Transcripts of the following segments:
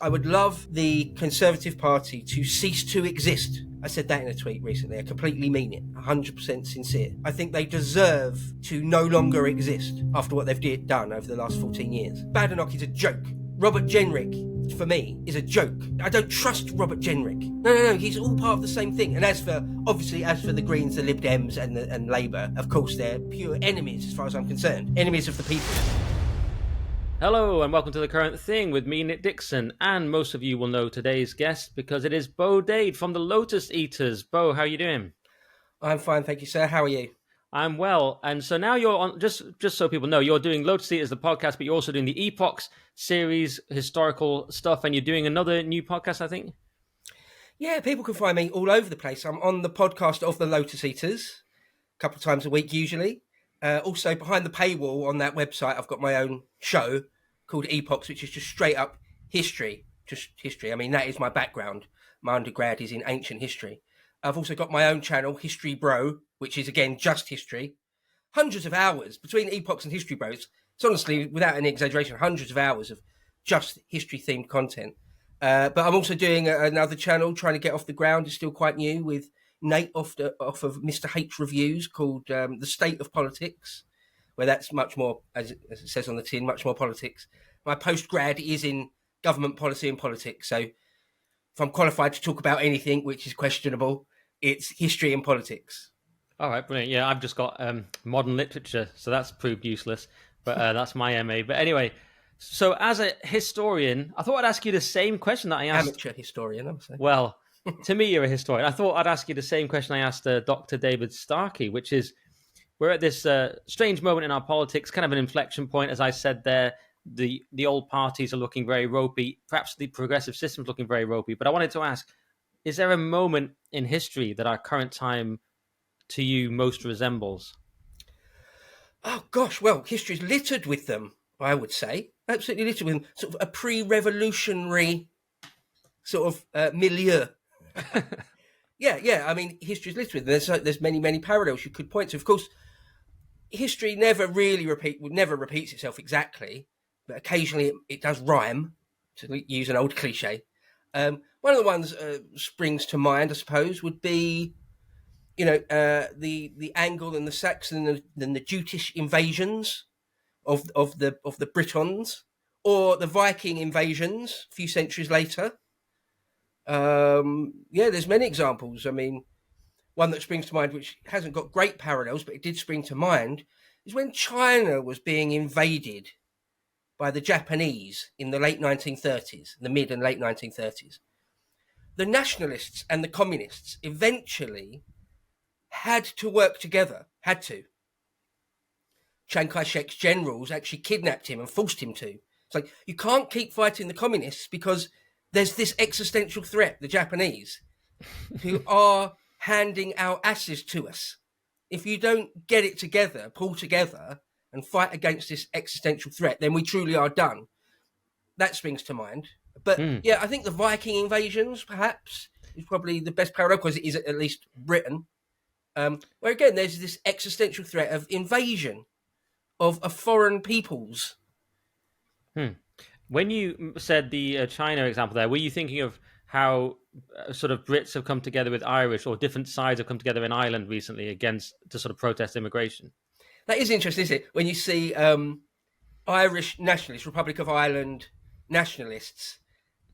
I would love the Conservative Party to cease to exist. I said that in a tweet recently. I completely mean it. 100% sincere. I think they deserve to no longer exist after what they've done over the last 14 years. Badenoch is a joke. Robert Jenrick, for me, is a joke. I don't trust Robert Jenrick. No. He's all part of the same thing. And as for the Greens, the Lib Dems and Labour, of course, they're pure enemies as far as I'm concerned. Enemies of the people. Hello and welcome to The Current Thing with me, Nick Dixon, and most of you will know today's guest because it is Beau Dade from the Lotus Eaters. Beau, how are you doing? I'm fine, thank you, sir. How are you? I'm well, and so now you're on, just so people know, you're doing Lotus Eaters, the podcast, but you're also doing the Epochs series, historical stuff, and you're doing another new podcast, I think? Yeah, people can find me all over the place. I'm on the podcast of the Lotus Eaters a couple of times a week, usually. Also, behind the paywall on that website, I've got my own show called Epochs, which is just straight up history. Just history. I mean, that is my background. My undergrad is in ancient history. I've also got my own channel, History Bro, which is, again, just history. Hundreds of hours between Epochs and History Bros. It's honestly, without any exaggeration, hundreds of hours of just history-themed content. But I'm also doing another channel, trying to get off the ground. It's still quite new, with Nate off of Mr. H Reviews, called The State of Politics, where that's much more, as it says on the tin, much more politics. My post-grad is in government policy and politics, so if I'm qualified to talk about anything which is questionable, it's history and politics. All right, brilliant. Yeah, I've just got modern literature, so that's proved useless, but that's my MA. But anyway, so as a historian, I thought I'd ask you the same question that I asked... Amateur historian, I'm saying. Well... To me, you're a historian. I thought I'd ask you the same question I asked Dr. David Starkey, which is, we're at this strange moment in our politics, kind of an inflection point. As I said there, the old parties are looking very ropey. Perhaps the progressive system's looking very ropey. But I wanted to ask, is there a moment in history that our current time, to you, most resembles? Oh, gosh, well, history's littered with them, I would say. Absolutely littered with them. Sort of a pre-revolutionary sort of milieu. Yeah. I mean, history's littered with them. There's many parallels you could point to. Of course, history never repeats itself exactly, but occasionally it does rhyme, to use an old cliche. One of the ones springs to mind, I suppose, would be, the Anglo and the Saxon and the Jutish invasions of the Britons, or the Viking invasions a few centuries later. There's many examples. I mean, one that springs to mind, which hasn't got great parallels, but it did spring to mind, is when China was being invaded by the Japanese in the late 1930s, the mid and late 1930s. The nationalists and the communists eventually had to work together, Chiang Kai-shek's generals actually kidnapped him and forced him to. It's like, you can't keep fighting the communists because there's this existential threat, the Japanese, who are handing our asses to us. If you don't get it together, pull together, and fight against this existential threat, then we truly are done. That springs to mind. But I think the Viking invasions, perhaps, is probably the best parallel, because it is at least Britain. Where again, there's this existential threat of invasion of foreign peoples. When you said the China example there, were you thinking of how sort of Brits have come together with Irish, or different sides have come together in Ireland recently to sort of protest immigration? That is interesting, isn't it? When you see Irish nationalists, Republic of Ireland nationalists,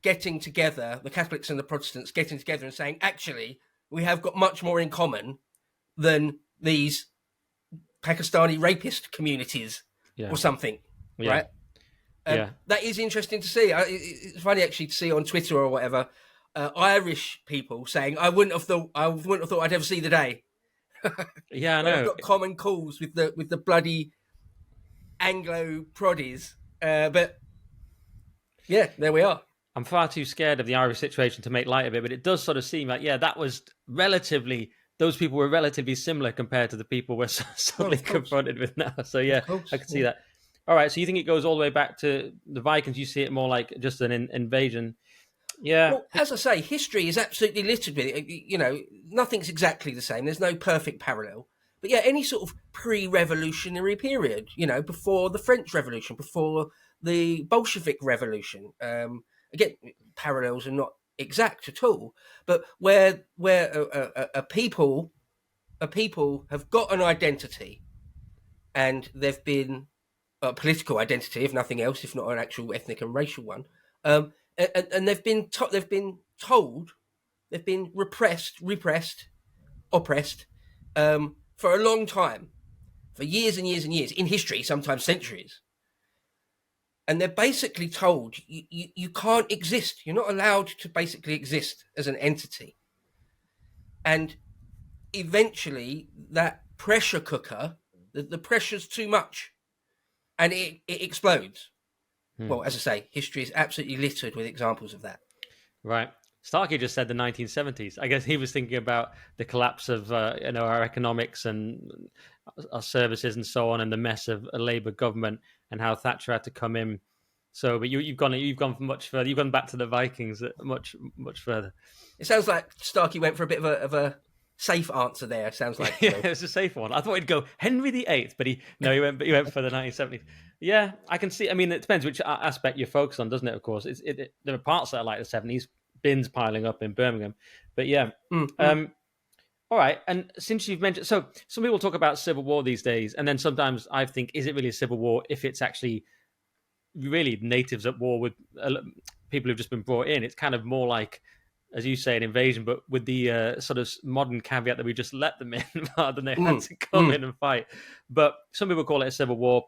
getting together, the Catholics and the Protestants getting together and saying, actually, we have got much more in common than these Pakistani rapist communities or something, right? That is interesting to see. It's funny actually to see on Twitter or whatever, Irish people saying, "I wouldn't have thought I'd ever see the day." Yeah, I know. I've got common calls with the bloody Anglo proddies, but yeah, there we are. I'm far too scared of the Irish situation to make light of it, but it does sort of seem like, that was those people were relatively similar compared to the people we're suddenly confronted with now. So I can see that. All right, so you think it goes all the way back to the Vikings? You see it more like just an invasion? Yeah. Well, as I say, history is absolutely littered with it. Nothing's exactly the same. There's no perfect parallel. But any sort of pre-revolutionary period, before the French Revolution, before the Bolshevik Revolution, again, parallels are not exact at all, but where a people have got an identity, and they've been a political identity, if nothing else, if not an actual ethnic and racial one, and they've been told, they've been repressed, oppressed, for a long time, for years and years and years, in history, sometimes centuries. And they're basically told you can't exist. You're not allowed to basically exist as an entity. And eventually, that pressure cooker, the pressure's too much, and it explodes. Well, as I say, history is absolutely littered with examples of that. Right. Starkey just said the 1970s. I guess he was thinking about the collapse of our economics and our services and so on, and the mess of a Labour government, and how Thatcher had to come in. So, but you've gone much further. You've gone back to the Vikings much further. It sounds like Starkey went for a bit of a safe answer there. Sounds like yeah, it's a safe one. I thought he'd go Henry VIII, but he went for the 1970s. Yeah, I can see. I mean, it depends which aspect you focus on, doesn't it? Of course, there are parts that are like the 70s, bins piling up in Birmingham, but yeah. Mm-hmm. All right, and since you've mentioned, so some people talk about civil war these days, and then sometimes I think, is it really a civil war if it's actually really natives at war with people who've just been brought in? It's kind of more like, as you say, an invasion, but with the sort of modern caveat that we just let them in rather than they had to come in and fight. But some people call it a civil war.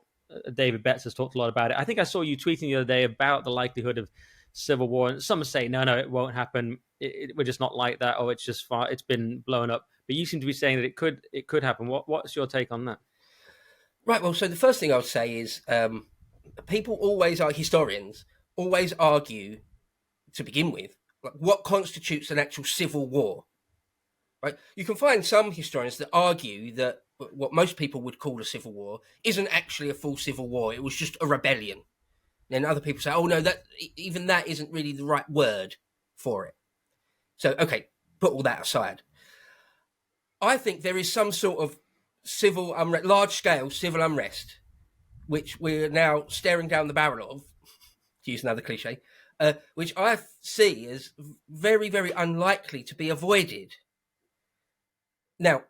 David Betts has talked a lot about it. I think I saw you tweeting the other day about the likelihood of civil war, and some say no, it won't happen. We're just not like that, or it's just far. It's been blown up. But you seem to be saying that it could happen. What's your take on that? Right. Well, so the first thing I would say is people historians always argue to begin with, like, what constitutes an actual civil war. Right. You can find some historians that argue that what most people would call a civil war isn't actually a full civil war. It was just a rebellion. Then other people say, oh no, that isn't really the right word for it. So, okay, put all that aside. I think there is some sort of civil unrest, large-scale civil unrest, which we're now staring down the barrel of, to use another cliche, which I see as very, very unlikely to be avoided. Now,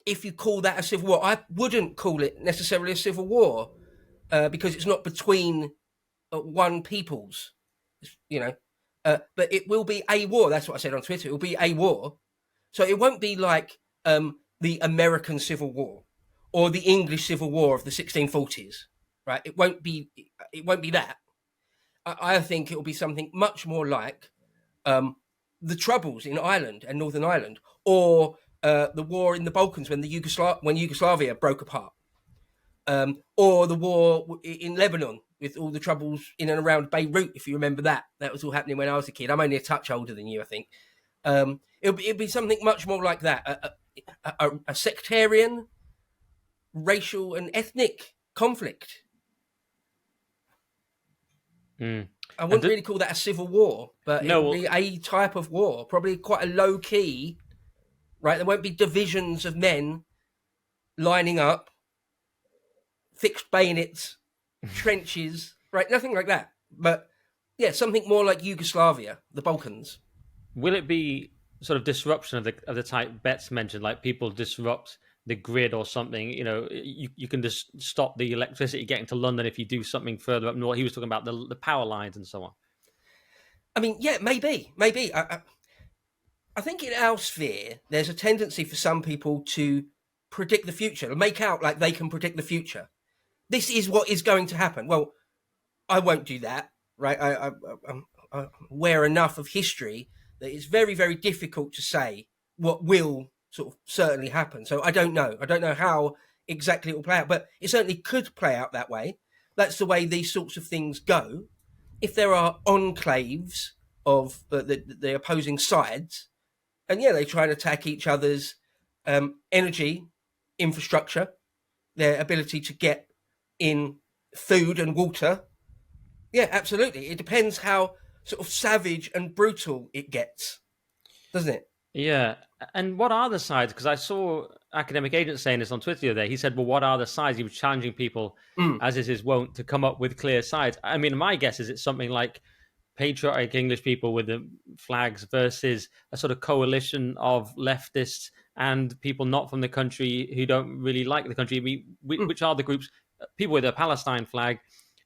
if you call that a civil war, I wouldn't call it necessarily a civil war, because it's not between one peoples, but it will be a war. That's what I said on Twitter. It will be a war. So it won't be like the American Civil War or the English Civil War of the 1640s, right? It won't be that. I think it will be something much more like the Troubles in Ireland and Northern Ireland, or the war in the Balkans when Yugoslavia broke apart, or the war in Lebanon with all the troubles in and around Beirut, if you remember that. That was all happening when I was a kid. I'm only a touch older than you, I think. It'll be something much more like that, a sectarian, racial and ethnic conflict. I wouldn't really call that a civil war, but it would be a type of war, probably quite a low key, right? There won't be divisions of men lining up, fixed bayonets, trenches, right? Nothing like that. But yeah, something more like Yugoslavia, the Balkans. Will it be sort of disruption of the type Betts mentioned, like people disrupt the grid or something? You can just stop the electricity getting to London if you do something further up north. He was talking about the power lines and so on. I mean, yeah, maybe. I think in our sphere, there's a tendency for some people to predict the future, make out like they can predict the future. This is what is going to happen. Well, I won't do that, right? I'm aware enough of history that it's very, very difficult to say what will sort of certainly happen. So I don't know. I don't know how exactly it will play out, but it certainly could play out that way. That's the way these sorts of things go. If there are enclaves of the opposing sides, and yeah, they try and attack each other's energy infrastructure, their ability to get in food and water. Yeah, absolutely. It depends how sort of savage and brutal it gets, doesn't it? Yeah. And what are the sides? Because I saw academic agents saying this on Twitter the other day. He said, well, what are the sides? He was challenging people, as is his wont, to come up with clear sides. I mean, my guess is it's something like patriotic English people with the flags versus a sort of coalition of leftists and people not from the country who don't really like the country. I mean, which are the groups? People with a Palestine flag,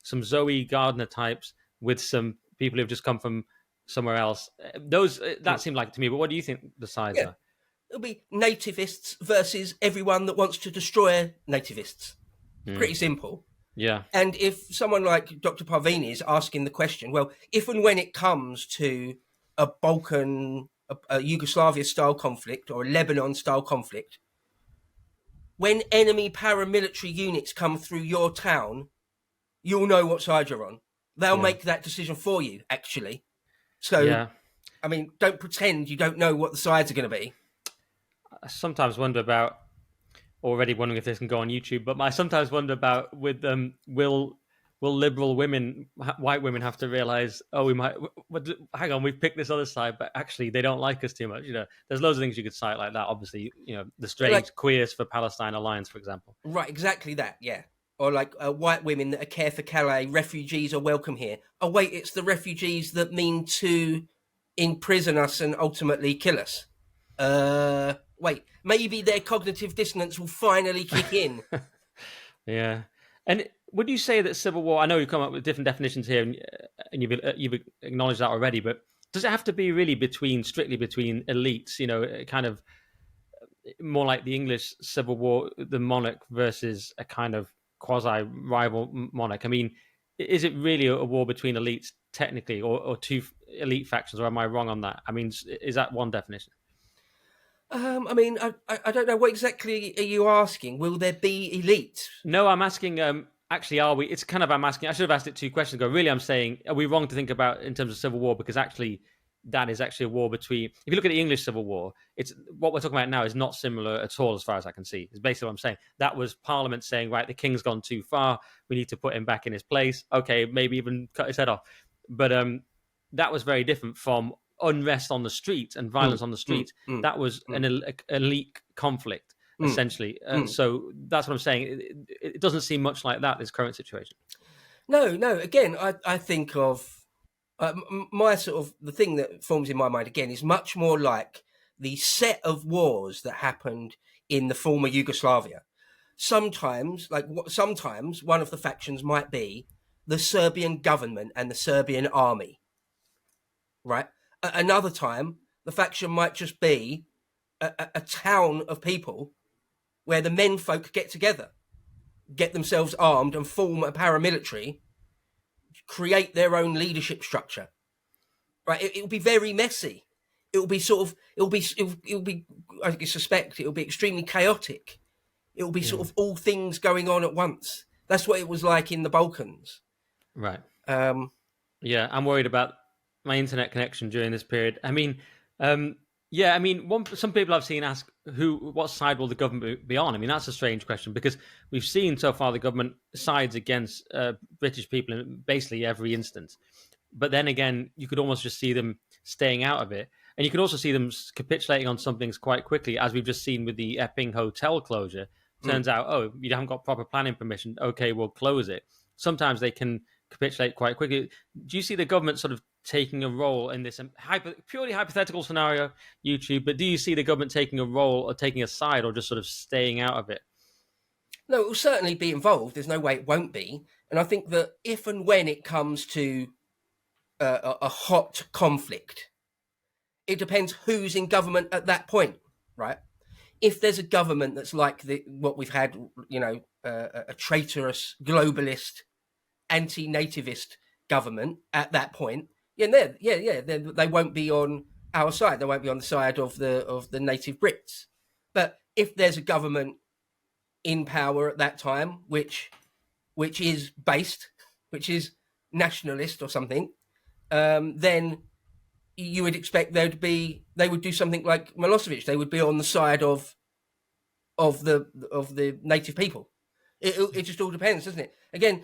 some Zoe Gardner types with some people who've just come from somewhere else. That seemed like it to me. But what do you think the sides Yeah. are? It'll be nativists versus everyone that wants to destroy nativists. Pretty simple. Yeah. And if someone like Dr. Parvini is asking the question, well, if and when it comes to a Balkan, a Yugoslavia-style conflict or a Lebanon-style conflict, when enemy paramilitary units come through your town, you'll know what side you're on. They'll make that decision for you, actually. So, I mean, don't pretend you don't know what the sides are going to be. I sometimes wonder about, already wondering if this can go on YouTube, but I sometimes wonder about with will liberal women, white women, have to realize, hang on, we've picked this other side, but actually they don't like us too much. There's loads of things you could cite like that. Obviously, the strange Queers for Palestine Alliance, for example. Right, exactly that, yeah. Or like white women that are care for Calais, refugees are welcome here. Oh, wait, it's the refugees that mean to imprison us and ultimately kill us. Wait, maybe their cognitive dissonance will finally kick in. Yeah. And would you say that civil war, I know you've come up with different definitions here and you've acknowledged that already, but does it have to be really strictly between elites, kind of more like the English Civil War, the monarch versus a kind of quasi-rival monarch? I mean, is it really a war between elites technically or two elite factions, or am I wrong on that? I mean, is that one definition? I mean, I don't know, what exactly are you asking? Will there be elite? No, I'm asking, actually, are we? It's kind of, I'm asking, I should have asked it 2 questions ago. Really, I'm saying, are we wrong to think about in terms of civil war? Because actually, that is actually a war between, if you look at the English Civil War, it's what we're talking about now is not similar at all as far as I can see. It's basically what I'm saying. That was Parliament saying, right, the king's gone too far. We need to put him back in his place. Okay, maybe even cut his head off. But that was very different from unrest on the street and violence on the street. That was an elite conflict, essentially. So that's what I'm saying. It doesn't seem much like that, this current situation. No. Again, I think of my sort of, the thing that forms in my mind again is much more like the set of wars that happened in the former Yugoslavia. Sometimes one of the factions might be the Serbian government and the Serbian army, right? Another time, the faction might just be a town of people where the men folk get together, get themselves armed and form a paramilitary, create their own leadership structure, right? It'll be very messy. It'll be, I suspect it'll be extremely chaotic. It'll be sort of all things going on at once. That's what it was like in the Balkans. Right. Yeah, I'm worried about my internet connection during this period. I mean, some people I've seen ask what side will the government be on? I mean, that's a strange question because we've seen so far the government sides against British people in basically every instance. But then again, you could almost just see them staying out of it. And you could also see them capitulating on some things quite quickly, as we've just seen with the Epping hotel closure. Turns out, you haven't got proper planning permission. Okay, we'll close it. Sometimes they can capitulate quite quickly. Do you see the government sort of taking a role in this purely hypothetical scenario, YouTube, but do you see the government taking a role or taking a side or just sort of staying out of it? No, it will certainly be involved. There's no way it won't be. And I think that if and when it comes to a hot conflict, it depends who's in government at that point, right? If there's a government that's like what we've had, a traitorous, globalist, anti-nativist government at that point, they won't be on our side. They won't be on the side of the native Brits. But if there's a government in power at that time, which is nationalist or something, then you would expect they would do something like Milosevic. They would be on the side of the native people. It just all depends, doesn't it? Again,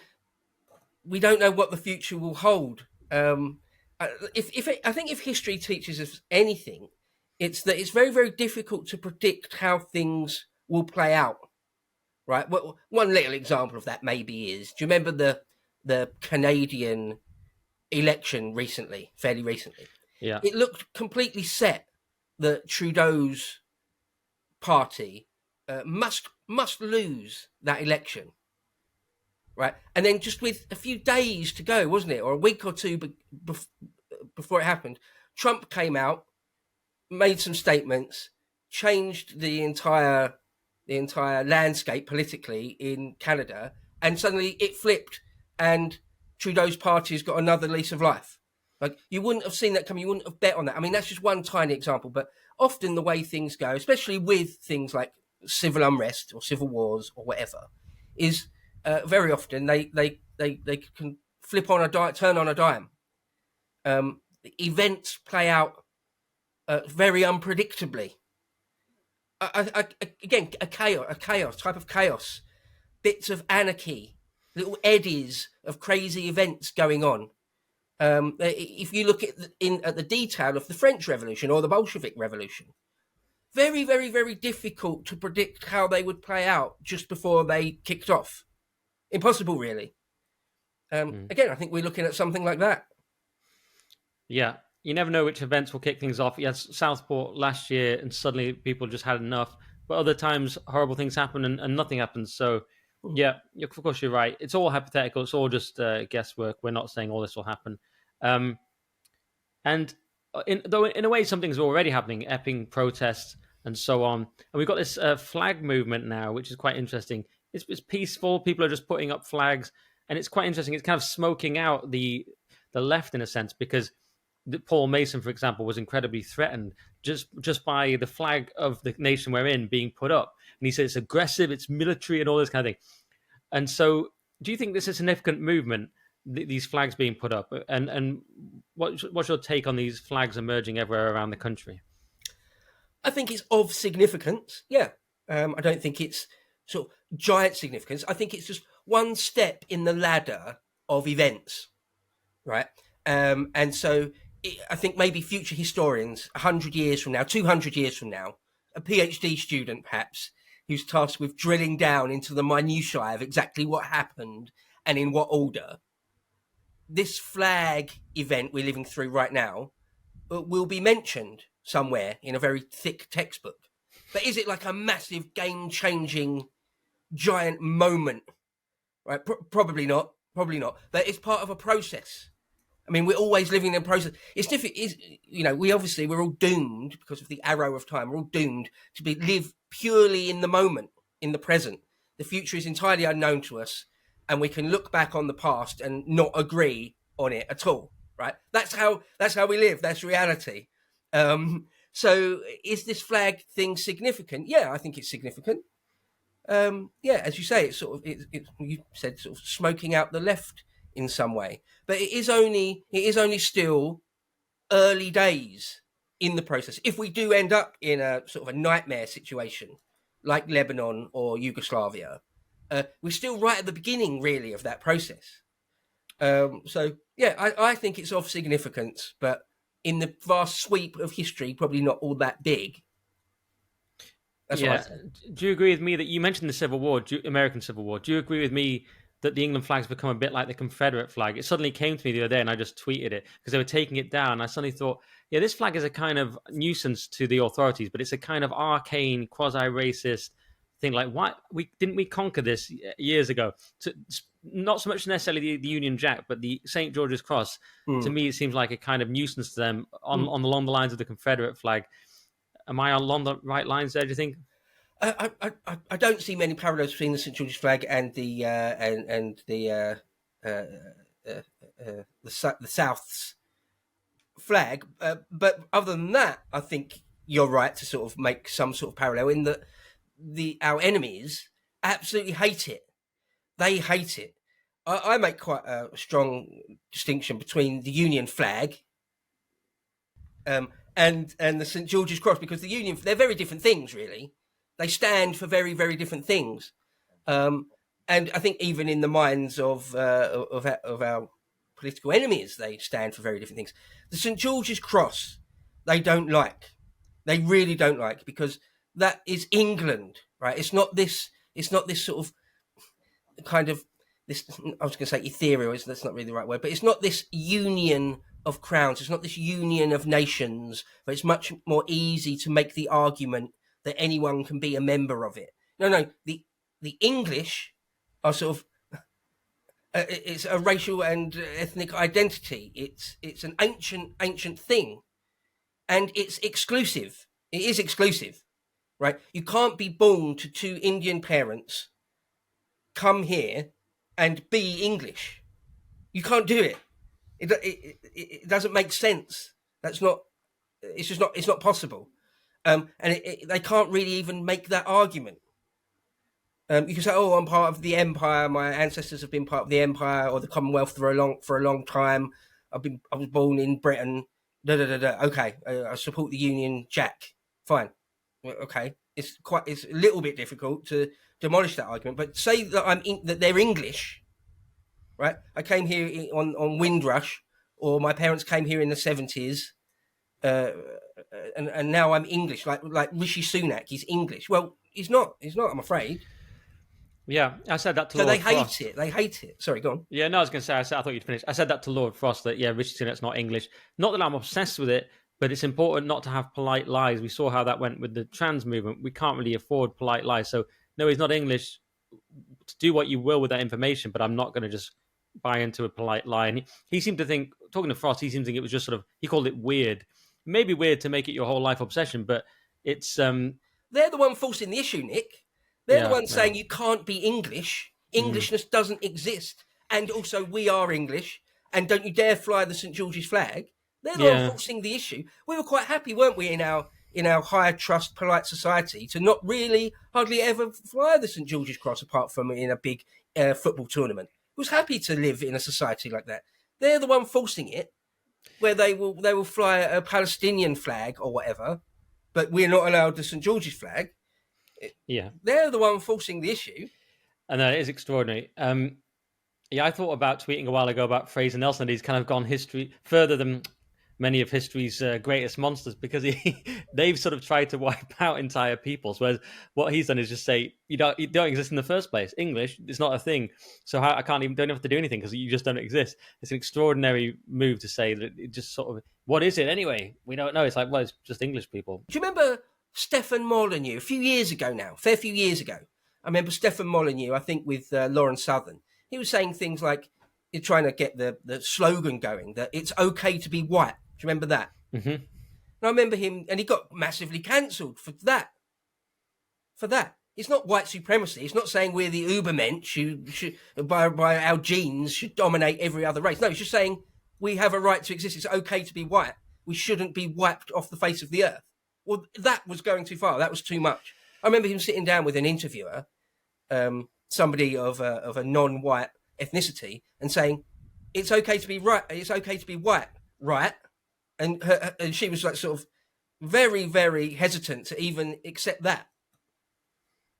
we don't know what the future will hold. I think if history teaches us anything, it's that it's very, very difficult to predict how things will play out. Right. Well, one little example of that maybe is, do you remember the Canadian election recently, fairly recently, Yeah. it looked completely set that Trudeau's party must lose that election, right? And then just with a few days to go, wasn't it, or a week or two before it happened, Trump came out, made some statements, changed the entire landscape politically in Canada, and suddenly it flipped, and Trudeau's party has got another lease of life. Like, you wouldn't have seen that coming. You wouldn't have bet on that. I mean, that's just one tiny example, but often the way things go, especially with things like civil unrest or civil wars or whatever, is very often they can flip on a dime, turn on a dime. Events play out very unpredictably. Again, a chaos type of chaos, bits of anarchy, little eddies of crazy events going on. If you look at the detail of the French Revolution or the Bolshevik Revolution, very, very, very difficult to predict how they would play out just before they kicked off. Impossible, really. Again, I think we're looking at something like that. Yeah. You never know which events will kick things off. Yes, Southport last year, and suddenly people just had enough. But other times, horrible things happen and nothing happens. So, yeah, of course, you're right. It's all hypothetical. It's all just guesswork. We're not saying all this will happen. And though in a way, something's already happening, Epping protests and so on. And we've got this flag movement now, which is quite interesting. It's peaceful. People are just putting up flags. And it's quite interesting. It's kind of smoking out the left in a sense, because Paul Mason, for example, was incredibly threatened just by the flag of the nation we're in being put up. And he said it's aggressive, it's military, and all this kind of thing. And so, do you think this is a significant movement, these flags being put up? And what's your take on these flags emerging everywhere around the country? I think it's of significance, yeah. I don't think it's sort of giant significance. I think it's just one step in the ladder of events, right? And so I think maybe future historians, 100 years from now, 200 years from now, a PhD student perhaps, who's tasked with drilling down into the minutiae of exactly what happened and in what order, this flag event we're living through right now will be mentioned somewhere in a very thick textbook. But is it like a massive game-changing giant moment? Right? Probably not. Probably not. But it's part of a process. I mean, we're always living in a process. It's different. We're all doomed because of the arrow of time. We're all doomed to live purely in the moment, in the present. The future is entirely unknown to us, and we can look back on the past and not agree on it at all. Right? That's how we live. That's reality. So, is this flag thing significant? Yeah, I think it's significant. As you say, it's sort of you said sort of smoking out the left in some way, but it is only still early days in the process. If we do end up in a sort of a nightmare situation like Lebanon or Yugoslavia, we're still right at the beginning, really, of that process. I think it's of significance, but in the vast sweep of history, probably not all that big. That's what I say. Do you agree with me that you mentioned the Civil War, American Civil War? Do you agree with me that the England flag's become a bit like the Confederate flag? It suddenly came to me the other day, and I just tweeted it because they were taking it down. I suddenly thought, yeah, this flag is a kind of nuisance to the authorities, but it's a kind of arcane, quasi-racist thing. Like, why didn't we conquer this years ago? Not so much necessarily the Union Jack, but the St. George's Cross. To me, it seems like a kind of nuisance to them along the lines of the Confederate flag. Am I along the right lines there, do you think? I don't see many parallels between the St George's flag and the South's flag, but other than that, I think you're right to sort of make some sort of parallel in that our enemies absolutely hate it. They hate it. I make quite a strong distinction between the Union flag and the St George's Cross, because the Union, they're very different things, really. They stand for very, very different things, and I think even in the minds of our political enemies, they stand for very different things. The St George's Cross, they don't like. They really don't like, because that is England, right? It's not this sort of kind of this. I was going to say ethereal. That's not really the right word, but it's not this union of crowns. It's not this union of nations. But it's much more easy to make the argument that anyone can be a member of it. No. The English are sort of. It's a racial and ethnic identity. It's an ancient thing, and it's exclusive. It is exclusive, right? You can't be born to two Indian parents, come here, and be English. You can't do it. It doesn't make sense. That's not. It's just not. It's not possible. And they can't really even make that argument. You can say, "Oh, I'm part of the empire. My ancestors have been part of the empire or the Commonwealth for a long time. I was born in Britain. Da da da da. Okay, I support the Union Jack. Fine. Okay, it's a little bit difficult to demolish that argument. But say that that they're English, right? I came here on Windrush, or my parents came here in the 70s, and now I'm English. Like Rishi Sunak, he's English. Well, he's not. He's not. I'm afraid. Yeah, I said that to So Lord they Frost. hate it. They hate it. Sorry, go on. Yeah, no, I was going to say, I thought you'd finish. I said that to Lord Frost, that, yeah, Richard Sunak's not English. Not that I'm obsessed with it, but it's important not to have polite lies. We saw how that went with the trans movement. We can't really afford polite lies. So, no, he's not English. Do what you will with that information, but I'm not going to just buy into a polite lie. And he seemed to think, talking to Frost, he seemed to think it was just sort of, he called it weird. Maybe weird to make it your whole life obsession, but it's... They're the one forcing the issue, Nick. They're the ones saying you can't be English. Englishness doesn't exist. And also, we are English. And don't you dare fly the St. George's flag. They're the one forcing the issue. We were quite happy, weren't we, in our high trust, polite society to not really hardly ever fly the St. George's Cross apart from in a big football tournament. We was happy to live in a society like that. They're the one forcing it, where they will fly a Palestinian flag or whatever, but we're not allowed the St. George's flag. Yeah. They're the one forcing the issue. And it is extraordinary. Yeah, I thought about tweeting a while ago about Fraser Nelson. He's kind of gone history further than many of history's greatest monsters, because they've sort of tried to wipe out entire peoples. Whereas what he's done is just say, you don't exist in the first place. English is not a thing. So don't have to do anything because you just don't exist. It's an extraordinary move to say that it just sort of, what is it anyway? We don't know. It's like, well, it's just English people. Do you remember Stefan Molyneux a few years ago now, fair few years ago? I remember Stefan Molyneux, I think with Lauren Southern. He was saying things like, you're trying to get the slogan going, that it's okay to be white. Do you remember that? Mm-hmm. And I remember him, and he got massively cancelled for that. For that. It's not white supremacy. It's not saying we're the Ubermensch who should, by our genes, should dominate every other race. No, it's just saying we have a right to exist. It's okay to be white. We shouldn't be wiped off the face of the earth. Well, that was going too far. That was too much. I remember him sitting down with an interviewer, somebody of a non-white ethnicity, and saying, "It's okay to be right. It's okay to be white, right?" And she was like, sort of, very, very hesitant to even accept that.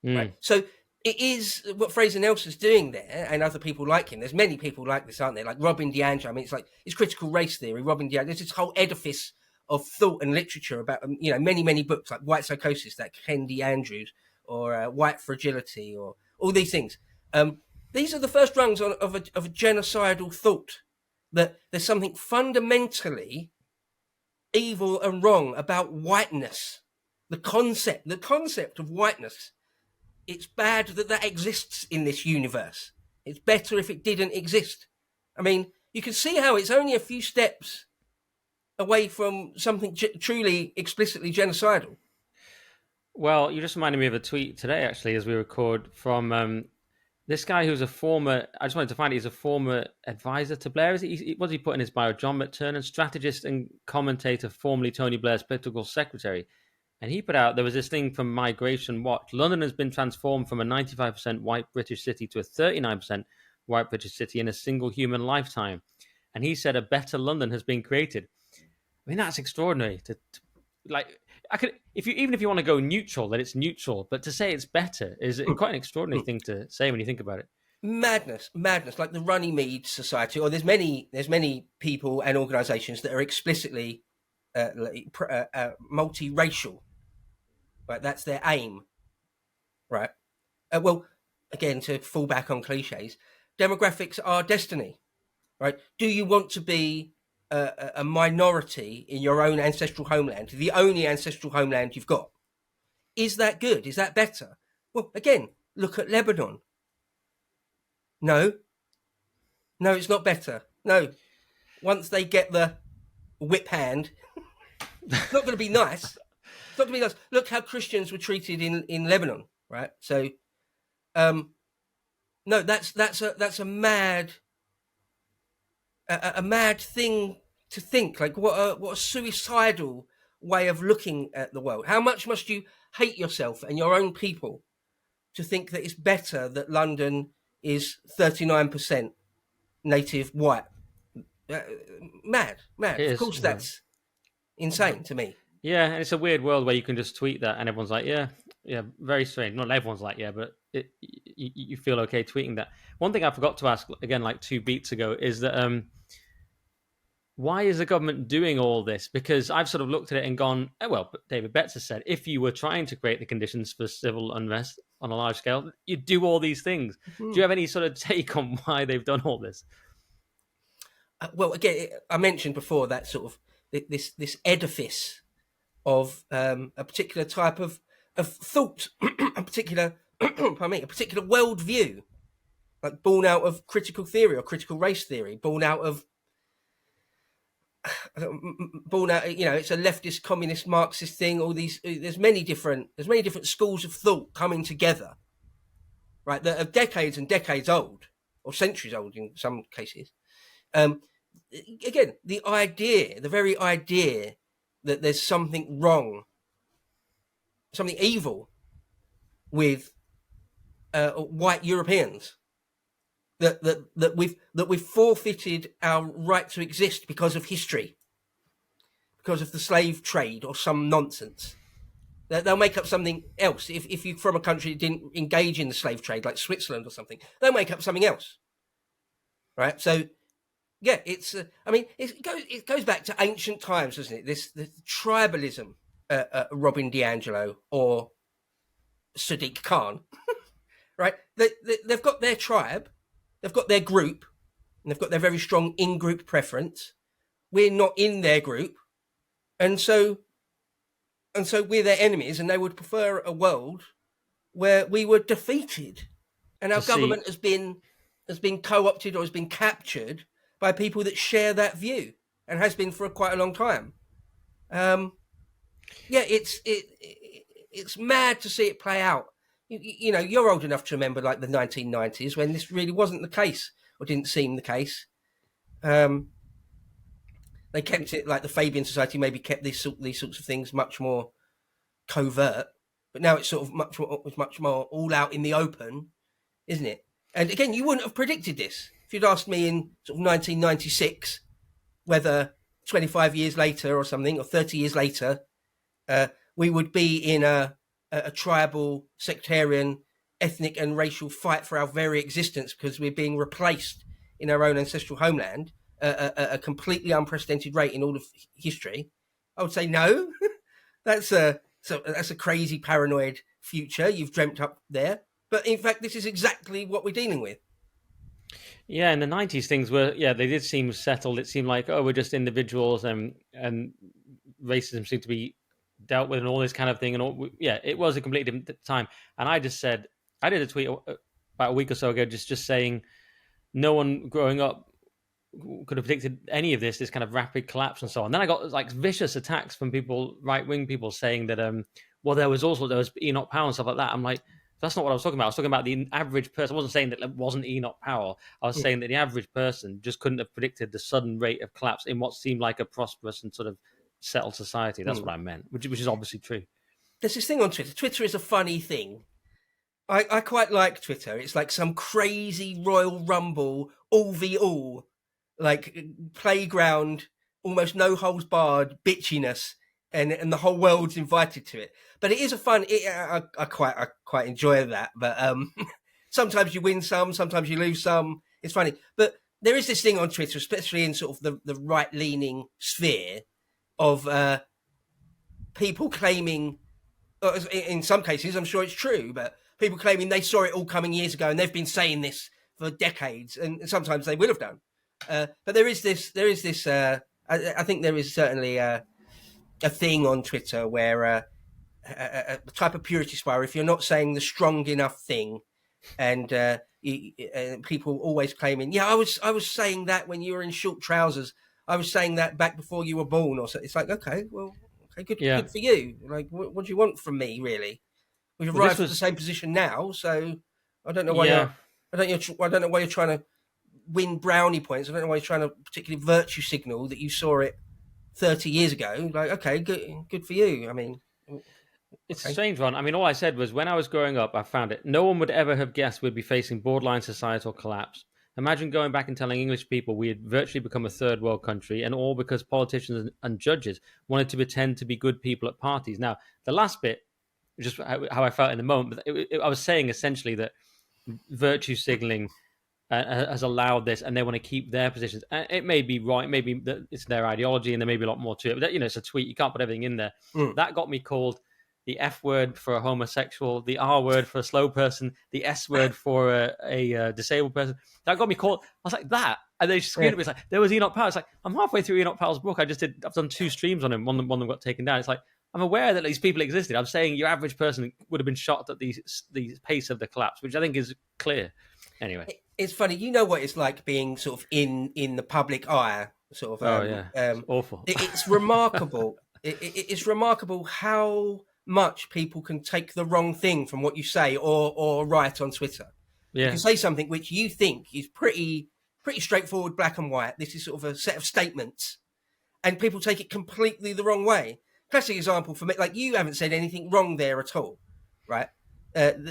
Right. So it is what Fraser Nelson's doing there, and other people like him. There's many people like this, aren't there? Like Robin DiAngelo. I mean, it's critical race theory. Robin DiAngelo. There's this whole edifice of thought and literature about, many books like White Psychosis, that Kendi Andrews, or White Fragility, or all these things. These are the first rungs of a genocidal thought, that there's something fundamentally evil and wrong about whiteness. The concept of whiteness. It's bad that exists in this universe. It's better if it didn't exist. I mean, you can see how it's only a few steps away from something truly explicitly genocidal. Well, you just reminded me of a tweet today, actually, as we record, from this guy who's a former, I just wanted to find it, he's a former advisor to Blair. What does he put in his bio? John McTernan, strategist and commentator, formerly Tony Blair's political secretary. And he put out, there was this thing from Migration Watch. London has been transformed from a 95% white British city to a 39% white British city in a single human lifetime. And he said a better London has been created. I mean, that's extraordinary. Even if you want to go neutral, that it's neutral, but to say it's better is quite an extraordinary thing to say when you think about it. Madness, like the Runnymede Society, or there's many people and organisations that are explicitly multiracial. Right, that's their aim. Right. Well, again, to fall back on cliches, demographics are destiny, right? Do you want to be a minority in your own ancestral homeland, the only ancestral homeland you've got? Is that good? Is that better? Well, again, look at Lebanon. No, it's not better. No, once they get the whip hand, it's not going to be nice. It's not going to be nice. Look how Christians were treated in Lebanon, right? So, no, that's a mad thing to think. Like what a suicidal way of looking at the world. How much must you hate yourself and your own people to think that it's better that London is 39% native white? Mad. Of course, that's insane to me. Yeah, and it's a weird world where you can just tweet that and everyone's like, yeah, very strange. Not everyone's like, yeah, but you feel okay tweeting that. One thing I forgot to ask, again, like 2 beats ago, is that why is the government doing all this? Because I've sort of looked at it and gone, oh, well, David Betts has said, if you were trying to create the conditions for civil unrest on a large scale, you'd do all these things. Mm-hmm. Do you have any sort of take on why they've done all this? Well, again, I mentioned before that sort of this edifice of a particular type of thought, a particular worldview, like born out of critical theory or critical race theory, born out, it's a leftist, communist, Marxist thing. All these, there's many different schools of thought coming together, right? That are decades and decades old, or centuries old in some cases. Again, the very idea that there's something wrong, something evil with white Europeans, that we've forfeited our right to exist because of history, because of the slave trade or some nonsense. They'll make up something else. If you're from a country that didn't engage in the slave trade, like Switzerland or something, they'll make up something else, right? So, yeah, it goes back to ancient times, doesn't it? This tribalism, Robin DiAngelo or Sadiq Khan, right? They've got their tribe, they've got their group, and they've got their very strong in-group preference. We're not in their group, and so we're their enemies, and they would prefer a world where we were defeated, and our government has been co-opted or has been captured by people that share that view, and has been for quite a long time. It's mad to see it play out. You're old enough to remember like the 1990s when this really wasn't the case, or didn't seem the case. They kept it, like the Fabian Society maybe kept these sorts of things much more covert, but now it's sort of much more all out in the open, isn't it? And again, you wouldn't have predicted this if you'd asked me in sort of 1996 whether 25 years later or something, or 30 years later, we would be in a tribal, sectarian, ethnic and racial fight for our very existence because we're being replaced in our own ancestral homeland at a completely unprecedented rate in all of history. I would say no. That's a crazy, paranoid future you've dreamt up there. But in fact, this is exactly what we're dealing with. Yeah, in the 90s, things were, they did seem settled. It seemed like, we're just individuals, and racism seemed to be dealt with and all this kind of thing. And it was a completely different time. And I just said, I did a tweet about a week or so ago just saying no one growing up could have predicted any of this kind of rapid collapse and so on. Then I got like vicious attacks from people, right-wing people, saying that, there was Enoch Powell and stuff like that. I'm like, that's not what I was talking about. I was talking about the average person. I wasn't saying that it wasn't Enoch Powell. I was saying that the average person just couldn't have predicted the sudden rate of collapse in what seemed like a prosperous and sort of settled society. That's what I meant, which is obviously true. There's this thing on Twitter. Twitter is a funny thing. I quite like Twitter. It's like some crazy Royal Rumble, all v all, like playground, almost no holds barred bitchiness, and the whole world's invited to it. But it is a fun. I quite enjoy that. But sometimes you win some, sometimes you lose some. It's funny. But there is this thing on Twitter, especially in sort of the right leaning sphere, of people claiming, in some cases, I'm sure it's true, but people claiming they saw it all coming years ago, and they've been saying this for decades, and sometimes they will have done. But there is this. I think there is certainly a thing on Twitter where a type of purity spiral. If you're not saying the strong enough thing, and people always claiming, yeah, I was saying that when you were in short trousers. I was saying that back before you were born, or so. It's like, okay, well, okay, good for you. Like, what do you want from me, really? We've arrived at the same position now, so I don't know why I don't know why you're trying to win brownie points. I don't know why you're trying to particularly virtue signal that you saw it 30 years ago. Like, okay, good for you. I mean, it's a strange one. I mean, all I said was when I was growing up, I found it. No one would ever have guessed we'd be facing borderline societal collapse. Imagine going back and telling English people we had virtually become a third world country, and all because politicians and judges wanted to pretend to be good people at parties. Now, the last bit, just how I felt in the moment, I was saying essentially that virtue signaling has allowed this, and they want to keep their positions. It may be right, maybe it's their ideology, and there may be a lot more to it. But it's a tweet; you can't put everything in there. That got me called the F word for a homosexual, the R word for a slow person, the S word for a disabled person. That got me called. I was like, that. And they screamed at me. It's like, there was Enoch Powell. It's like, I'm halfway through Enoch Powell's book. I've done 2 streams on him. One of them got taken down. It's like, I'm aware that these people existed. I'm saying your average person would have been shocked at the pace of the collapse, which I think is clear. Anyway. It's funny. You know what it's like being sort of in the public eye. Sort of. It's awful. It's remarkable. It's remarkable how much people can take the wrong thing from what you say or write on Twitter. You can say something which you think is pretty straightforward, black and white. This is sort of a set of statements, and people take it completely the wrong way. Classic example for me, like, you haven't said anything wrong there at all, right?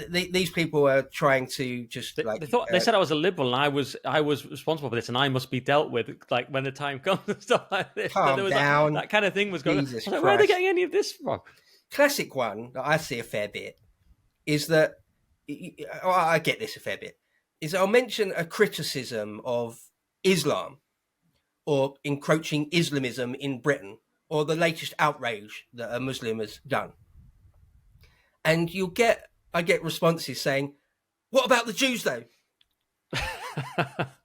These people are trying to just they said I was a liberal, and I was responsible for this, and I must be dealt with, like, when the time comes and stuff like this. Calm down. That kind of thing was going on. Like, where are they getting any of this from? Classic one that I see a fair bit is that I get this a fair bit is I'll mention a criticism of Islam or encroaching Islamism in Britain or the latest outrage that a Muslim has done, and I get responses saying, "What about the Jews, though?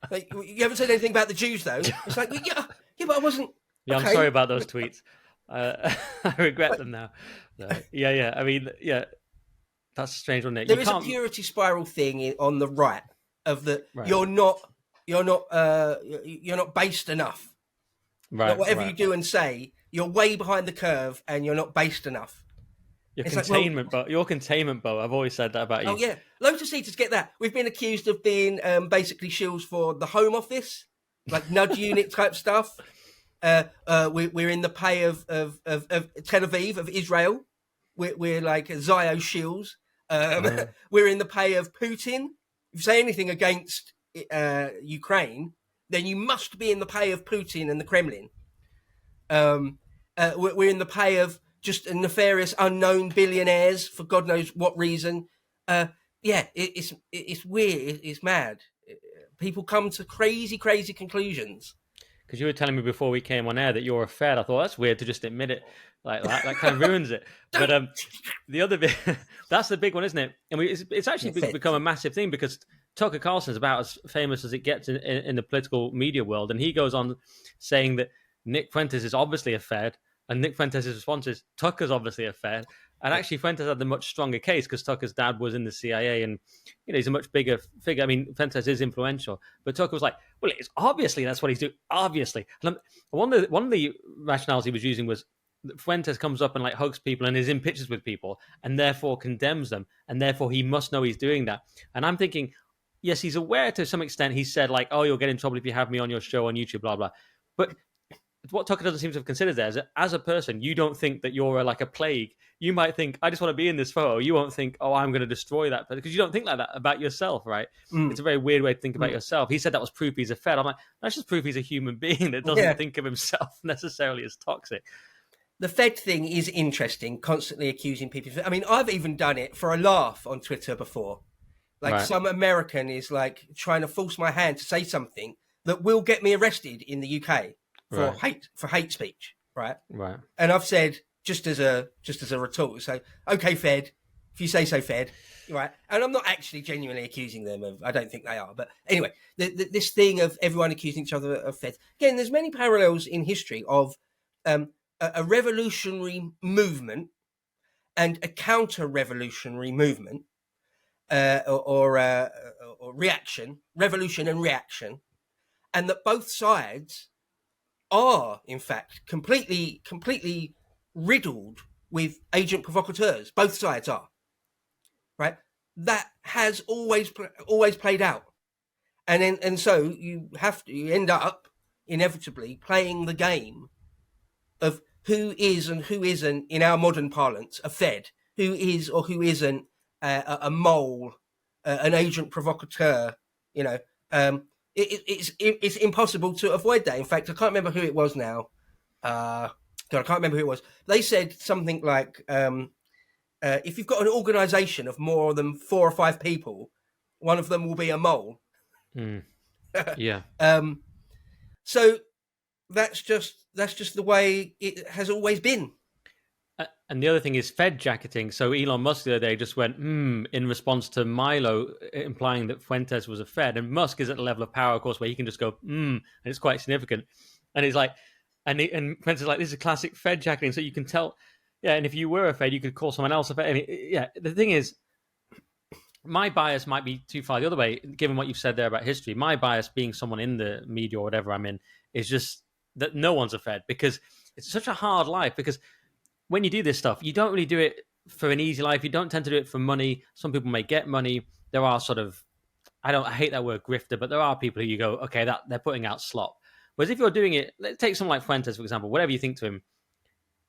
Like, you haven't said anything about the Jews, though." It's like, yeah, but I wasn't. Yeah, okay. I'm sorry about those tweets. I regret them now. No. Yeah. I mean, yeah, that's a strange one. There is a purity spiral thing on the right of the you're not based enough. Right. Not whatever you do and say, you're way behind the curve, and you're not based enough. Your containment bow. I've always said that about you. Oh yeah, Lotus Eaters get that. We've been accused of being basically shills for the Home Office, like nudge unit type stuff. We're in the pay of Tel Aviv, of Israel. We're like Zio shills. We're in the pay of Putin. If you say anything against Ukraine, then you must be in the pay of Putin and the Kremlin. We're in the pay of just nefarious unknown billionaires for God knows what reason. It's weird. It's mad. People come to crazy conclusions. Because you were telling me before we came on air that you're a Fed. I thought that's weird to just admit it. Like that kind of ruins it. But the other bit, that's the big one, isn't it? And it's actually become a massive thing because Tucker Carlson is about as famous as it gets in the political media world. And he goes on saying that Nick Fuentes is obviously a Fed. And Nick Fuentes' response is, Tucker's obviously a Fed. And actually, Fuentes had the much stronger case because Tucker's dad was in the CIA and he's a much bigger figure. I mean, Fuentes is influential. But Tucker was like, well, it's obviously that's what he's doing. Obviously. And one of the rationales he was using was that Fuentes comes up and like hugs people and is in pictures with people and therefore condemns them. And therefore he must know he's doing that. And I'm thinking, yes, he's aware to some extent. He said like, oh, you'll get in trouble if you have me on your show on YouTube, blah, blah. But what Tucker doesn't seem to have considered there is that as a person, you don't think that you're like a plague. You might think, I just want to be in this photo. You won't think, oh, I'm going to destroy that. Because you don't think like that about yourself, right? It's a very weird way to think about yourself. He said that was proof he's a Fed. I'm like, that's just proof he's a human being that doesn't think of himself necessarily as toxic. The Fed thing is interesting, constantly accusing people. I mean, I've even done it for a laugh on Twitter before. Like some American is like trying to force my hand to say something that will get me arrested in the UK. For hate speech, right? Right. And I've said just as a retort, say, okay, Fed, if you say so, Fed. Right, and I'm not actually genuinely accusing them of. I don't think they are, but anyway, this thing of everyone accusing each other of Fed. Again, there's many parallels in history of a revolutionary movement and a counter-revolutionary movement, or reaction, revolution and reaction, and that both sides are, in fact, completely riddled with agent provocateurs. Both sides are. Right, that has always played out, and so you end up inevitably playing the game of who is and who isn't, in our modern parlance, a Fed, who is or who isn't a mole, an agent provocateur. You know, it's impossible to avoid that. In fact, I can't remember who it was now. God, I can't remember who it was. They said something like. If you've got an organisation of more than 4 or 5 people, one of them will be a mole. Yeah. So that's just the way it has always been. And the other thing is Fed jacketing. So Elon Musk the other day just went, in response to Milo, implying that Fuentes was a Fed. And Musk is at a level of power, of course, where he can just go, and it's quite significant. And he's like, and Fuentes is like, this is a classic Fed jacketing. So you can tell. Yeah, and if you were a Fed, you could call someone else a Fed. I mean, yeah, the thing is, my bias might be too far the other way, given what you've said there about history. My bias, being someone in the media or whatever I'm in, is just that no one's a Fed, because it's such a hard life. Because when you do this stuff, you don't really do it for an easy life. You don't tend to do it for money. Some people may get money. There are sort of, I hate that word grifter, but there are people who you go, okay, that they're putting out slop. Whereas if you're doing it, let's take someone like Fuentes, for example, whatever you think to him,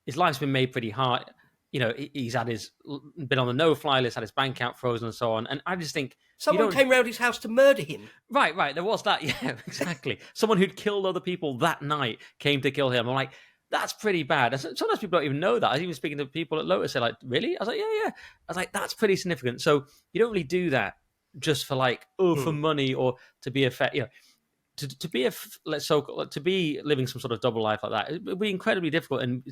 his life's been made pretty hard. You know, he's been on the no-fly list, had his bank account frozen and so on. And I just think... Someone came round his house to murder him. Right. There was that. Yeah, exactly. Someone who'd killed other people that night came to kill him. I'm like, that's pretty bad. And sometimes people don't even know that. I was even speaking to people at Lotus, they're like, really? I was like, yeah. I was like, that's pretty significant. So you don't really do that just for like, for money or to be a Fed, you know. To be living some sort of double life like that, it would be incredibly difficult, and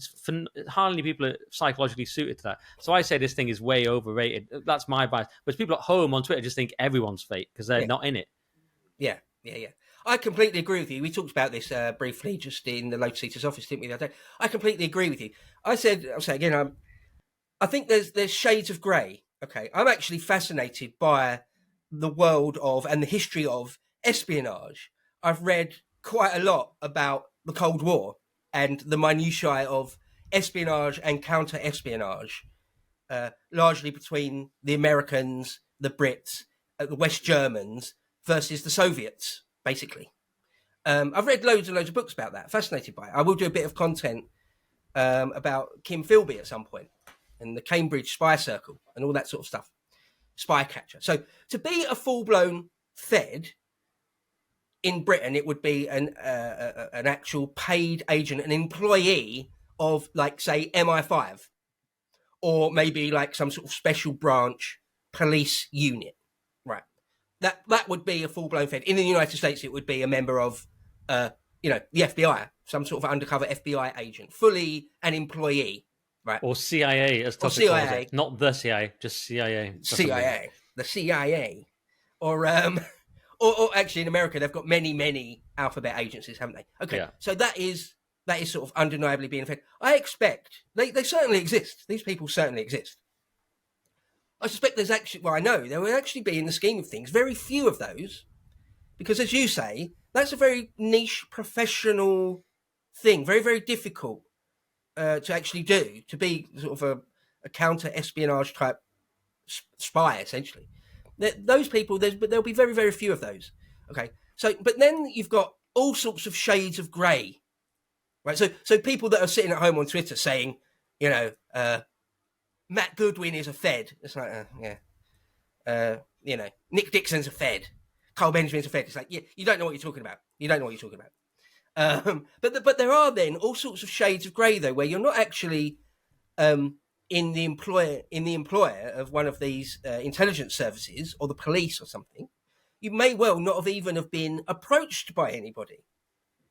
hardly people are psychologically suited to that. So I say this thing is way overrated. That's my bias. But people at home on Twitter just think everyone's fake because they're not in it. Yeah. I completely agree with you. We talked about this briefly just in the Lotus Eaters office, didn't we, the other day? I completely agree with you. I'll say again, I think there's shades of grey. Okay, I'm actually fascinated by the world of and the history of espionage. I've read quite a lot about the Cold War and the minutiae of espionage and counter-espionage, largely between the Americans, the Brits, the West Germans versus the Soviets, basically. I've read loads and loads of books about that, fascinated by it. I will do a bit of content about Kim Philby at some point and the Cambridge Spy Circle and all that sort of stuff, spy catcher. So to be a full-blown Fed... in Britain, it would be an actual paid agent, an employee of, like, say, MI5, or maybe like some sort of special branch police unit, right? That would be a full-blown Fed. In the United States, it would be a member of, the FBI, some sort of undercover FBI agent, fully an employee, right? Or CIA, as Tucker calls it. Not the CIA, just CIA. CIA, the CIA, or actually, in America, they've got many alphabet agencies, haven't they? Okay, yeah. So that is sort of undeniably being a Fed. I expect they certainly exist. These people certainly exist. I suspect there's actually, I know there will actually be, in the scheme of things, very few of those, because as you say, that's a very niche professional thing, very, very difficult to actually do, to be sort of a counter-espionage type spy, essentially. Those people, there'll be very, very few of those. Okay, so but then you've got all sorts of shades of grey, right? So people that are sitting at home on Twitter saying, Matt Goodwin is a Fed. It's like, Nick Dixon's a Fed, Carl Benjamin's a Fed. It's like, you don't know what you're talking about. But there are then all sorts of shades of grey though, where you're not actually in the employer of one of these intelligence services or the police or something. You may well not have even have been approached by anybody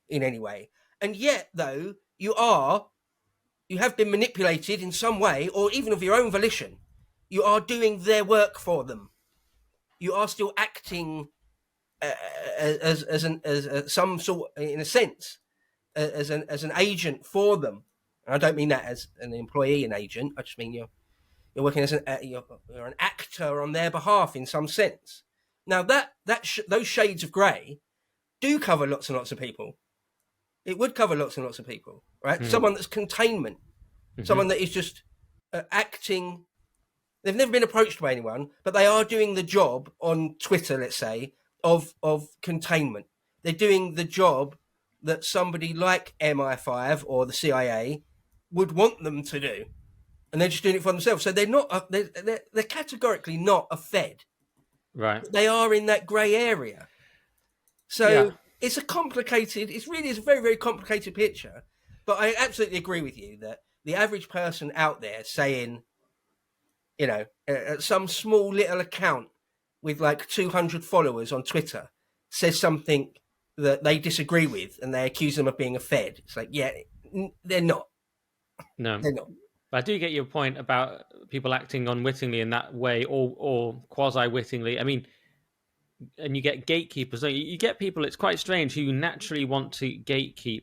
in any way, and yet though you have been manipulated in some way, or even of your own volition, You are doing their work for them. You are still acting as some sort, in a sense, as an agent for them. And I don't mean that as an employee and agent. I just mean you're working as you're an actor on their behalf in some sense. Now those shades of grey do cover lots and lots of people. It would cover lots and lots of people, right? Someone that's containment, someone that is just acting. They've never been approached by anyone, but they are doing the job on Twitter, let's say, of containment. They're doing the job that somebody like MI5 or the CIA would want them to do, and they're just doing it for themselves. So they're not. They're categorically not a Fed. Right. They are in that grey area. So it's a complicated. It really is a very, very complicated picture. But I absolutely agree with you that the average person out there saying, you know, some small little account with like 200 followers on Twitter says something that they disagree with and they accuse them of being a Fed. It's like, yeah, they're not. No. They're not. But I do get your point about people acting unwittingly in that way or quasi-wittingly. I mean, and you get gatekeepers. You get people, it's quite strange, who naturally want to gatekeep.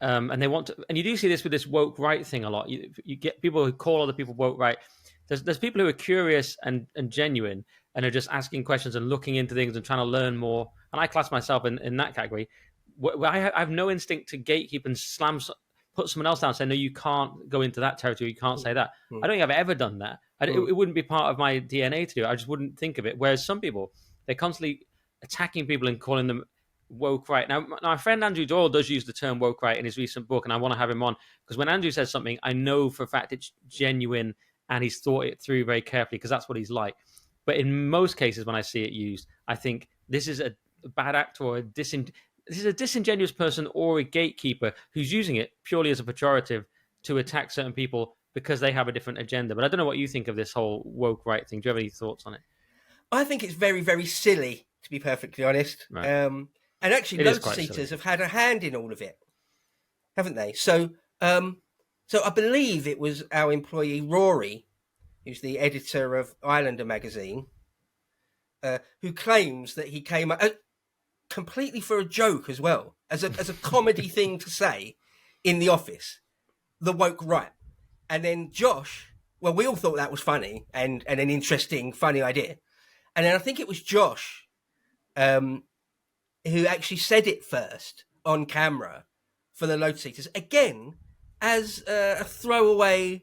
And they want to, and you do see this with this woke right thing a lot. You get people who call other people woke right. There's people who are curious and genuine and are just asking questions and looking into things and trying to learn more. And I class myself in that category. I have no instinct to gatekeep and put someone else down and say, no, you can't go into that territory. You can't say that. I don't think I've ever done that. It wouldn't be part of my DNA to do it. I just wouldn't think of it. Whereas some people, they're constantly attacking people and calling them woke right. Now, my friend Andrew Doyle does use the term woke right in his recent book, and I want to have him on because when Andrew says something, I know for a fact it's genuine and he's thought it through very carefully because that's what he's like. But in most cases, when I see it used, I think this is a bad actor or this is a disingenuous person or a gatekeeper who's using it purely as a pejorative to attack certain people because they have a different agenda. But I don't know what you think of this whole woke right thing. Do you have any thoughts on it? I think it's very, very silly, to be perfectly honest. Right. And actually, Lotus Eaters have had a hand in all of it, haven't they? So I believe it was our employee Rory, who's the editor of Islander magazine, who claims that he came up completely for a joke as well, as a comedy thing to say in the office, the woke right. And then Josh, well, we all thought that was funny and an interesting, funny idea. And then I think it was Josh who actually said it first on camera for the Lotus Eaters, again, as a throwaway,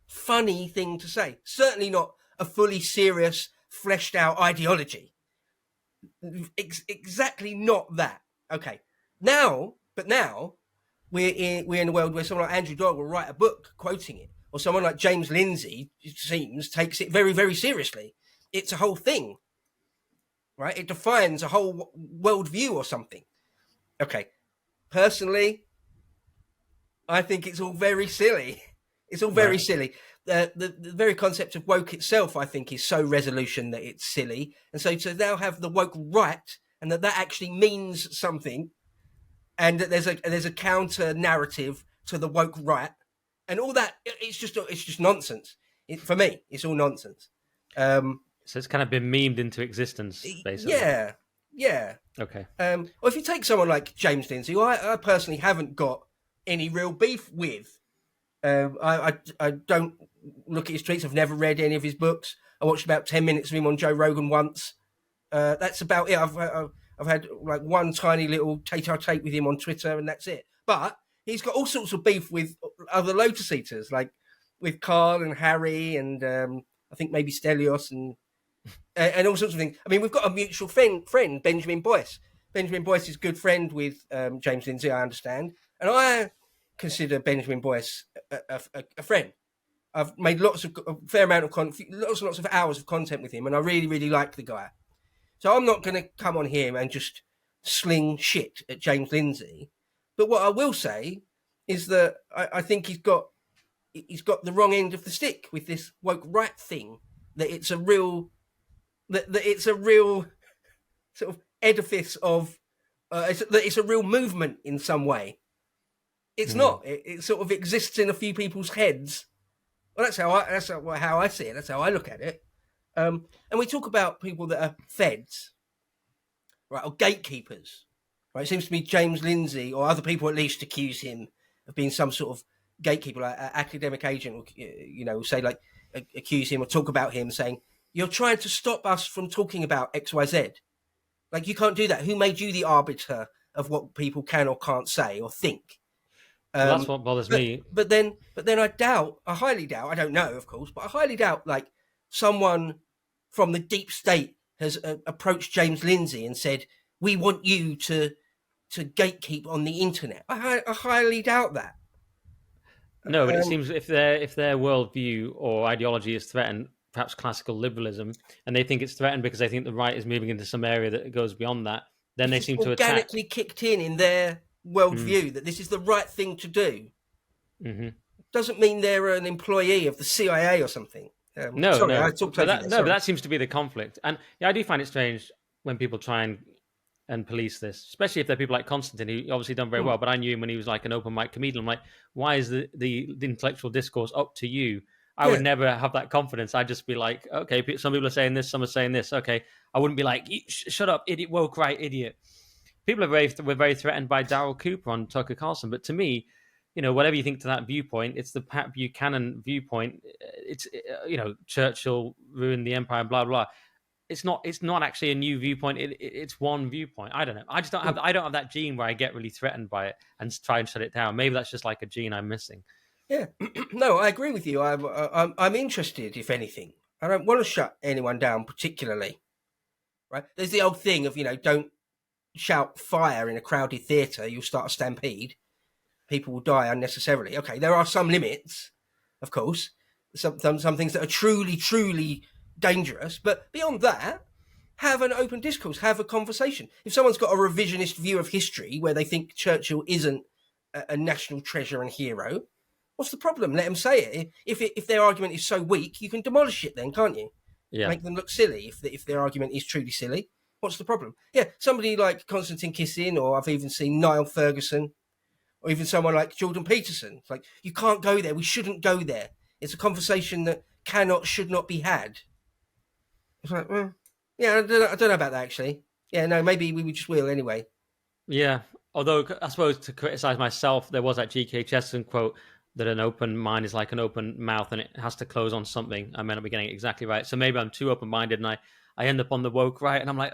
funny thing to say. Certainly not a fully serious, fleshed out ideology. Exactly not that. Okay. Now we're in a world where someone like Andrew Doyle will write a book quoting it, or someone like James Lindsay, it seems, takes it very, very seriously. It's a whole thing, right? It defines a whole worldview or something. Okay. Personally, I think it's all very silly. It's all very silly. The very concept of woke itself, I think, is so resolution that it's silly. And so to now have the woke right, and that actually means something, and that there's a counter narrative to the woke right, and all that, it's just nonsense. For me, it's all nonsense. So it's kind of been memed into existence, basically. Yeah. Okay. Well, if you take someone like James Lindsay, who I personally haven't got any real beef with. I don't look at his tweets. I've never read any of his books. I watched about 10 minutes of him on Joe Rogan once. That's about it. I've had like one tiny little tete-a-tete with him on Twitter, and that's it. But he's got all sorts of beef with other Lotus Eaters, like with Carl and Harry, and I think maybe Stelios and all sorts of things. I mean, we've got a mutual friend, Benjamin Boyce. Benjamin Boyce is a good friend with James Lindsay, I understand, and I consider Benjamin Boyce a friend. I've made a fair amount of lots of hours of content with him, and I really, really like the guy. So I'm not going to come on here and just sling shit at James Lindsay. But what I will say is that I think he's got the wrong end of the stick with this woke right thing. That it's a real sort of edifice of it's a real movement in some way. It's not. It sort of exists in a few people's heads, Well, that's how I see it. That's how I look at it. And we talk about people that are feds, right, or gatekeepers. Right, it seems to me James Lindsay or other people at least accuse him of being some sort of gatekeeper, like an academic agent, or, say like accuse him or talk about him, saying you're trying to stop us from talking about X, Y, Z. Like you can't do that. Who made you the arbiter of what people can or can't say or think? Well, that's what bothers me. But then I highly doubt, I don't know, of course, but I highly doubt like someone from the deep state has approached James Lindsay and said, we want you to gatekeep on the internet. I highly doubt that. No, but it seems if their worldview or ideology is threatened, perhaps classical liberalism, and they think it's threatened because they think the right is moving into some area that goes beyond that, then they seem to organically kicked in their worldview that this is the right thing to do. Mm-hmm. Doesn't mean they're an employee of the CIA or something. No, but that seems to be the conflict. And yeah, I do find it strange when people try and police this, especially if they're people like Constantine, who obviously done very well. But I knew him when he was like an open mic comedian. I'm like, why is the intellectual discourse up to you? I would never have that confidence. I'd just be like, okay, some people are saying this, some are saying this. Okay, I wouldn't be like, shut up, idiot, woke right, idiot. People were very threatened by Daryl Cooper on Tucker Carlson. But to me, whatever you think to that viewpoint, it's the Pat Buchanan viewpoint. It's Churchill ruined the empire, blah blah. It's not actually a new viewpoint. It's one viewpoint. I don't know. I just don't have that gene where I get really threatened by it and try and shut it down. Maybe that's just like a gene I'm missing. Yeah, no, I agree with you. I'm interested, if anything. I don't want to shut anyone down particularly. Right? There's the old thing of don't shout fire in a crowded theatre. You'll start a stampede. People will die unnecessarily. Okay, there are some limits, of course. Some things that are truly, truly dangerous. But beyond that, have an open discourse. Have a conversation. If someone's got a revisionist view of history where they think Churchill isn't a national treasure and hero, what's the problem? Let them say it. If their argument is so weak, you can demolish it then, can't you? Yeah. Make them look silly if their argument is truly silly. What's the problem? Yeah, somebody like Konstantin Kisin, or I've even seen Niall Ferguson, or even someone like Jordan Peterson. It's like, you can't go there. We shouldn't go there. It's a conversation that should not be had. It's like, yeah, I don't know about that, actually. Yeah, no, maybe we just will anyway. Yeah, although I suppose to criticise myself, there was that G.K. Chesterton quote that an open mind is like an open mouth and it has to close on something. I may not be getting it exactly right. So maybe I'm too open-minded and I end up on the woke right and I'm like,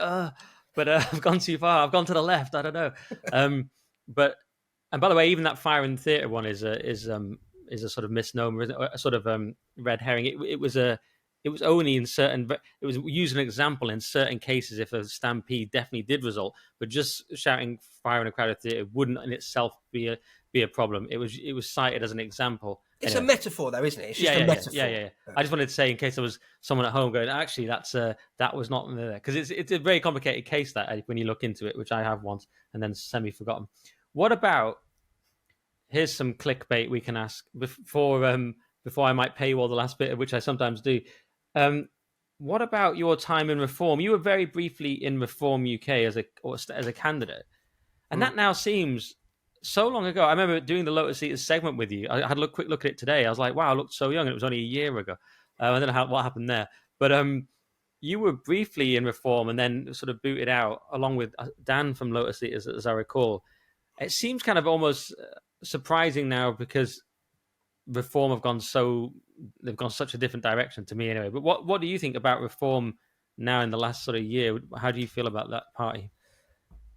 but I've gone too far. I've gone to the left. I don't know. And by the way, even that fire in the theatre one is a sort of misnomer, a sort of red herring. It was only in certain. It was used an example in certain cases if a stampede definitely did result, but just shouting fire in a crowded theatre wouldn't in itself be a problem. It was cited as an example. It's a metaphor, though, isn't it? It's just a metaphor. Yeah. I just wanted to say, in case there was someone at home going, actually, that was not there, because it's a very complicated case that when you look into it, which I have once and then semi-forgotten. What about? Here's some clickbait we can ask before I might pay you all the last bit, which I sometimes do. What about your time in Reform? You were very briefly in Reform UK as a candidate, and that now seems so long ago. I remember doing the Lotus Eaters segment with you. I had a quick look at it today. I was like, wow, I looked so young, and it was only a year ago. I don't know what happened there, but you were briefly in Reform and then sort of booted out along with Dan from Lotus Eaters, as I recall. It seems kind of almost surprising now because Reform have gone such a different direction to me anyway. But what do you think about Reform now in the last sort of year? How do you feel about that party?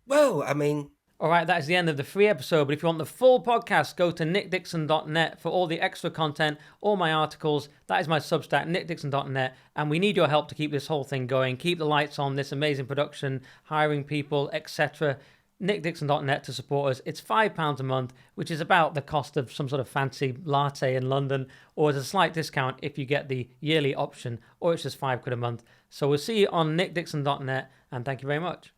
Well, I mean, all right, that is the end of the free episode. But if you want the full podcast, go to nickdixon.net for all the extra content, all my articles. That is my Substack, nickdixon.net. And we need your help to keep this whole thing going, keep the lights on, this amazing production, hiring people, etc. nickdixon.net to support us. It's £5 a month, which is about the cost of some sort of fancy latte in London, or as a slight discount if you get the yearly option, or it's just £5 a month. So we'll see you on nickdixon.net, and thank you very much.